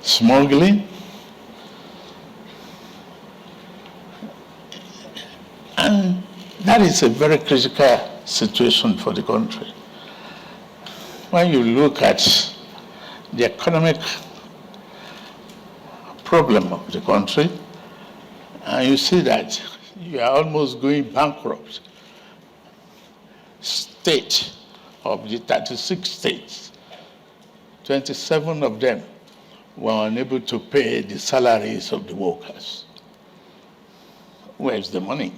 smuggling, and that is a very critical situation for the country. When you look at the economic problem of the country, and you see that you are almost going bankrupt. State of the 36 states, 27 of them were unable to pay the salaries of the workers. Where's the money?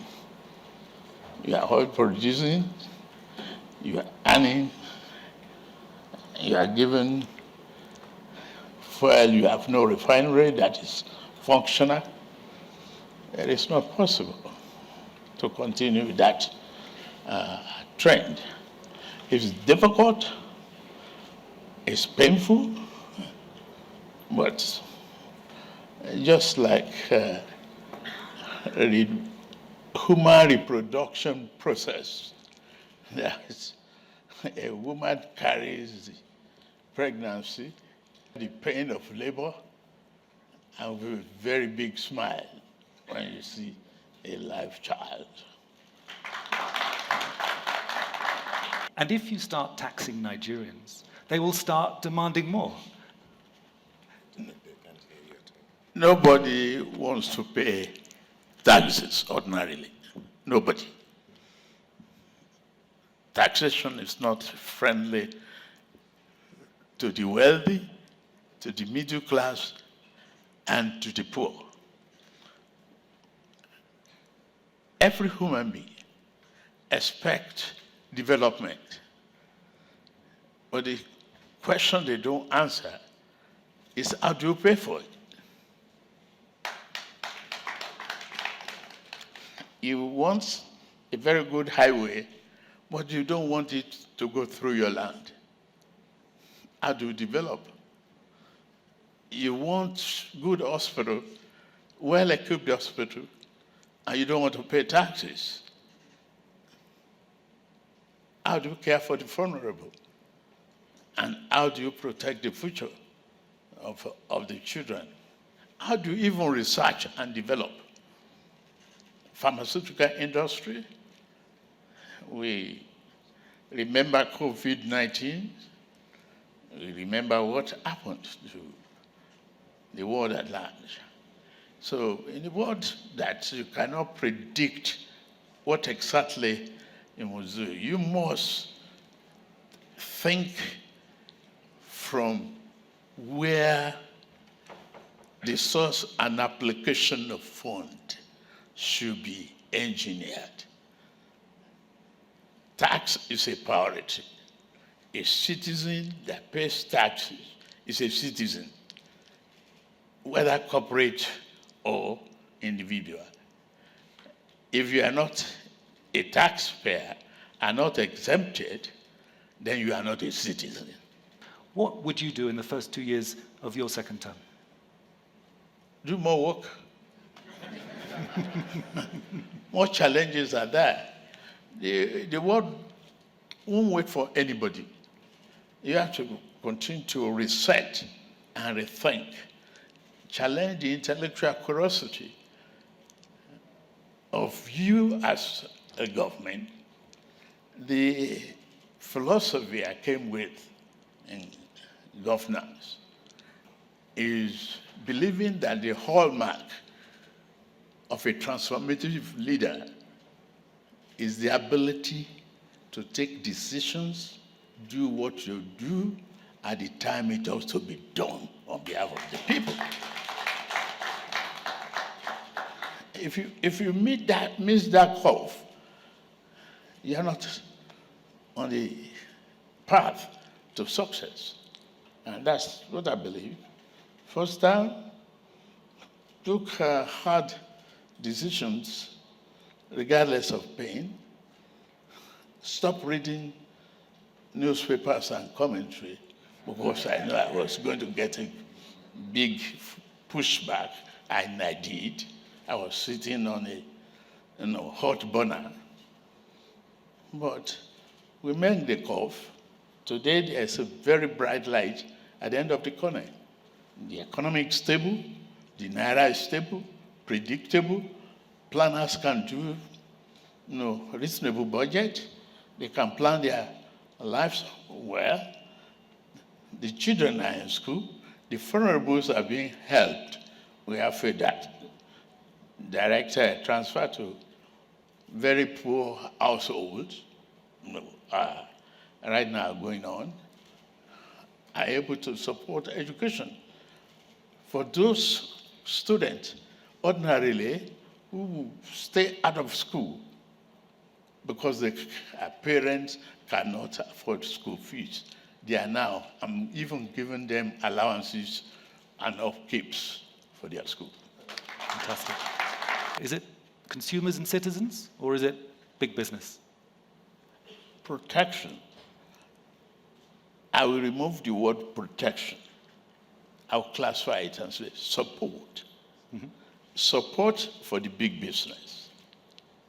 You are oil producing, you are earning, you are given fuel, you have no refinery that is functional. It is not possible to continue with that trend. It's difficult, it's painful, but just like the human reproduction process, there's a woman carries the pregnancy, the pain of labor, and with a very big smile when you see a live child. And if you start taxing Nigerians, they will start demanding more. Nobody wants to pay taxes ordinarily. Nobody. Taxation is not friendly to the wealthy, to the middle class, and to the poor. Every human being expects development. But the question they don't answer is, how do you pay for it? You want a very good highway, but you don't want it to go through your land. How do you develop? You want good hospital, well-equipped hospital, and you don't want to pay taxes. How do you care for the vulnerable? And how do you protect the future of the children? How do you even research and develop? Pharmaceutical industry, we remember COVID-19, we remember what happened to the world at large. So in a world that you cannot predict what exactly you must do, you must think from where the source and application of fund should be engineered. Tax is a priority. A citizen that pays taxes is a citizen, whether corporate or individual. If you are not a taxpayer, are not exempted, then you are not a citizen. What would you do in the first 2 years of your second term? Do more work. More challenges are there. The world won't wait for anybody. You have to continue to reset and rethink, challenge the intellectual curiosity of you as a government. The philosophy I came with in governance is believing that the hallmark of a transformative leader is the ability to take decisions, do what you do at the time it has to be done on behalf of the people. If you miss that curve, you're not on the path to success. And that's what I believe. First time, took hard decisions regardless of pain. Stop reading newspapers and commentary because I know I was going to get a big pushback, and I did. I was sitting on a hot burner. But we made the curve. Today there's a very bright light at the end of the tunnel. The economy is stable, the naira is stable, predictable. Planners can do reasonable budget. They can plan their lives well. The children are in school. The vulnerables are being helped. We have a direct transfer to very poor households right now going on, are able to support education. For those students, ordinarily, who stay out of school because their parents cannot afford school fees, they are now, I'm even giving them allowances and upkeeps for their school. Fantastic. Is it consumers and citizens, or is it big business? Protection. I will remove the word protection. I'll classify it and say support. Mm-hmm. Support for the big business,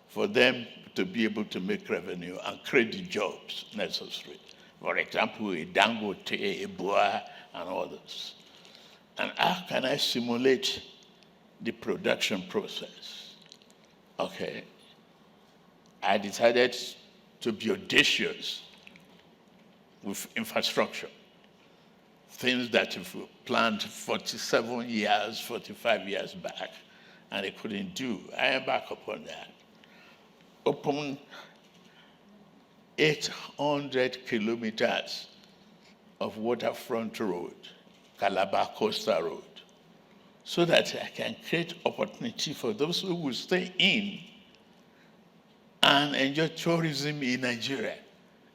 for them to be able to make revenue and create the jobs necessary. For example, a Dangote, a Boa, and others. And how can I simulate the production process? Okay. I decided to be audacious with infrastructure. Things that if we planned 47 years, 45 years back, and they couldn't do. I embark upon that. Open 800 kilometers of waterfront road, Calabar Coastal Road, so that I can create opportunity for those who will stay in and enjoy tourism in Nigeria.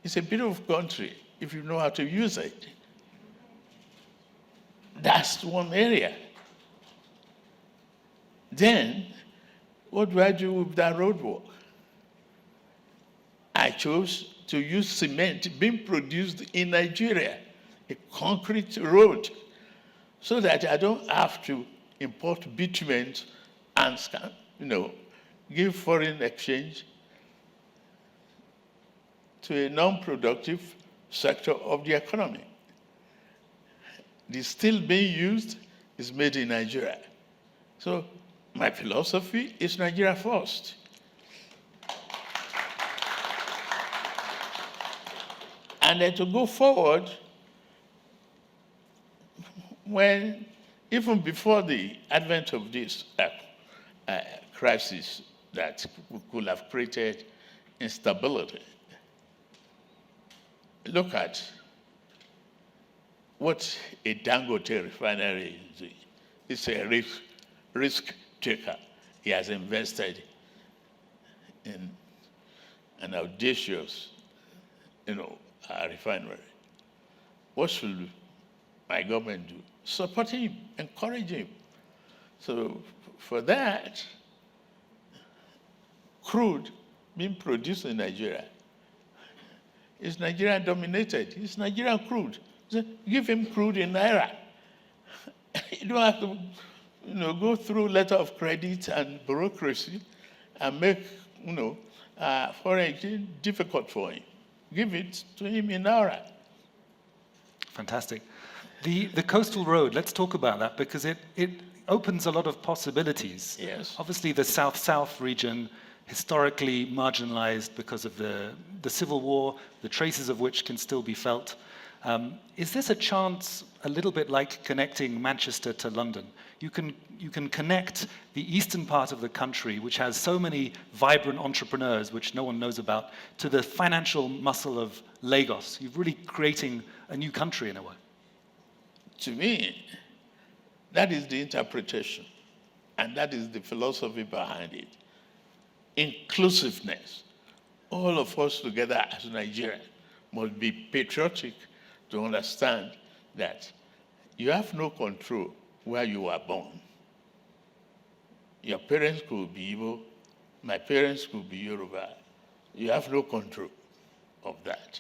It's a beautiful country if you know how to use it. That's one area. Then, what do I do with that roadwork? I chose to use cement being produced in Nigeria, a concrete road, so that I don't have to import bitumen and give foreign exchange to a non-productive sector of the economy. The steel being used is made in Nigeria. So my philosophy is Nigeria first. And then to go forward, even before the advent of this crisis that could have created instability, look at what a Dangote refinery is doing. It's a risk taker. He has invested in an audacious, refinery. What should my government do? Support him, encourage him. So for that, crude being produced in Nigeria is Nigerian dominated. It's Nigerian crude. So give him crude in Naira. You don't have to go through letter of credit and bureaucracy and make foreign exchange difficult for him. Give it to him in Naira. Fantastic. The coastal road, let's talk about that, because it opens a lot of possibilities. Yes. Obviously, the South-South region, historically marginalized because of the Civil War, the traces of which can still be felt. Is this a chance, a little bit like connecting Manchester to London? You can connect the eastern part of the country, which has so many vibrant entrepreneurs, which no one knows about, to the financial muscle of Lagos. You're really creating a new country in a way. To me, that is the interpretation, and that is the philosophy behind it. Inclusiveness. All of us together as Nigerians must be patriotic to understand that you have no control where you were born. Your parents could be Igbo, my parents could be Yoruba. You have no control of that.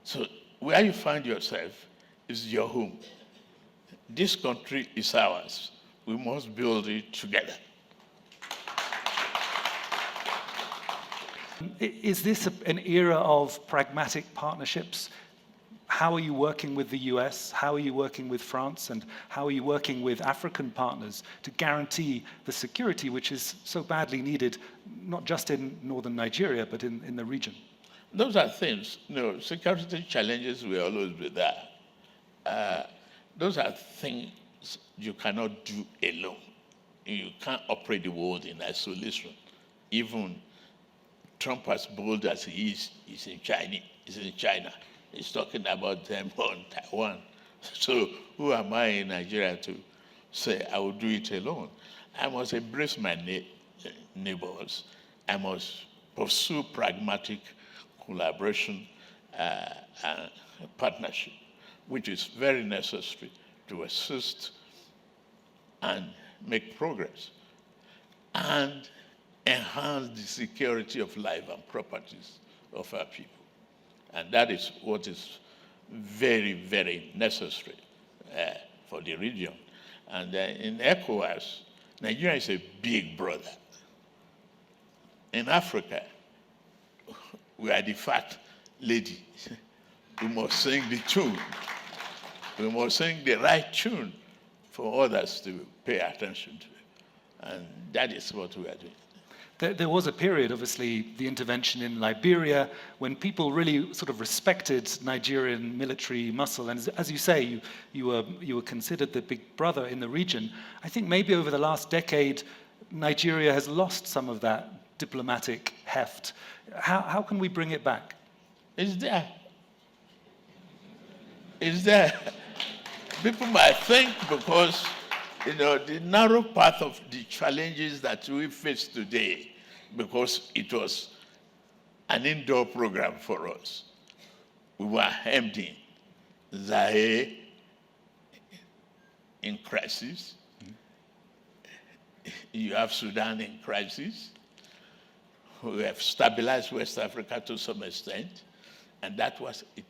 So where you find yourself is your home. This country is ours. We must build it together. Is this an era of pragmatic partnerships? How are you working with the US? How are you working with France? And how are you working with African partners to guarantee the security which is so badly needed, not just in northern Nigeria, but in the region? Those are things, security challenges will always be there. Those are things you cannot do alone. You can't operate the world in isolation. Even Trump, as bold as he is in China. He's talking about them on Taiwan. So who am I in Nigeria to say I will do it alone? I must embrace my neighbors. I must pursue pragmatic collaboration and partnership, which is very necessary to assist and make progress and enhance the security of life and properties of our people. And that is what is very, very necessary for the region. And in ECOWAS, Nigeria is a big brother. In Africa, we are the fat lady. We must sing the tune. We must sing the right tune for others to pay attention to. And that is what we are doing. There was a period, obviously, the intervention in Liberia, when people really sort of respected Nigerian military muscle. And as you say, you were considered the big brother in the region. I think maybe over the last decade, Nigeria has lost some of that diplomatic heft. How can we bring it back? It's there. It's there. People might think because the narrow path of the challenges that we face today, because it was an indoor program for us. We were hemmed in. Zaire in crisis. You have Sudan in crisis. We have stabilized West Africa to some extent. And it was a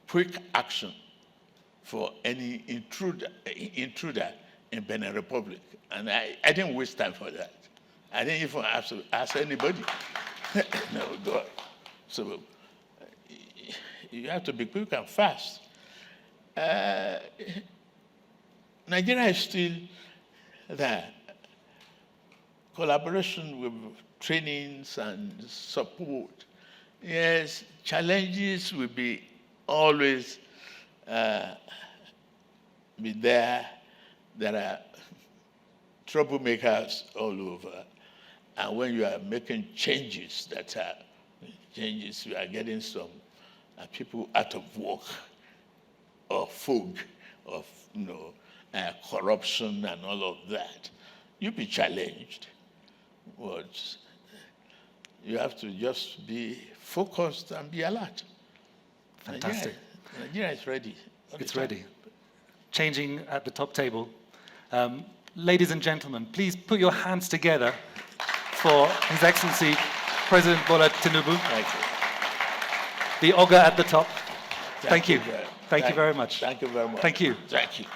quick action for any intruder in Benin Republic. And I didn't waste time for that. I didn't even have to ask anybody. No, God. So you have to be quick and fast. Nigeria is still there. Collaboration with trainings and support. Yes, challenges will be always be there. There are troublemakers all over. And when you are making changes you are getting some people out of work or fog of corruption and all of that. You'll be challenged. But you have to just be focused and be alert. Fantastic. Nigeria is ready. It's ready. Changing at the top table. Ladies and gentlemen, please put your hands together for His Excellency President Bola Tinubu. Thank you. The Oga at the top. Thank you. Thank you very much. Thank you very much. Thank you very much. Thank you. Thank you.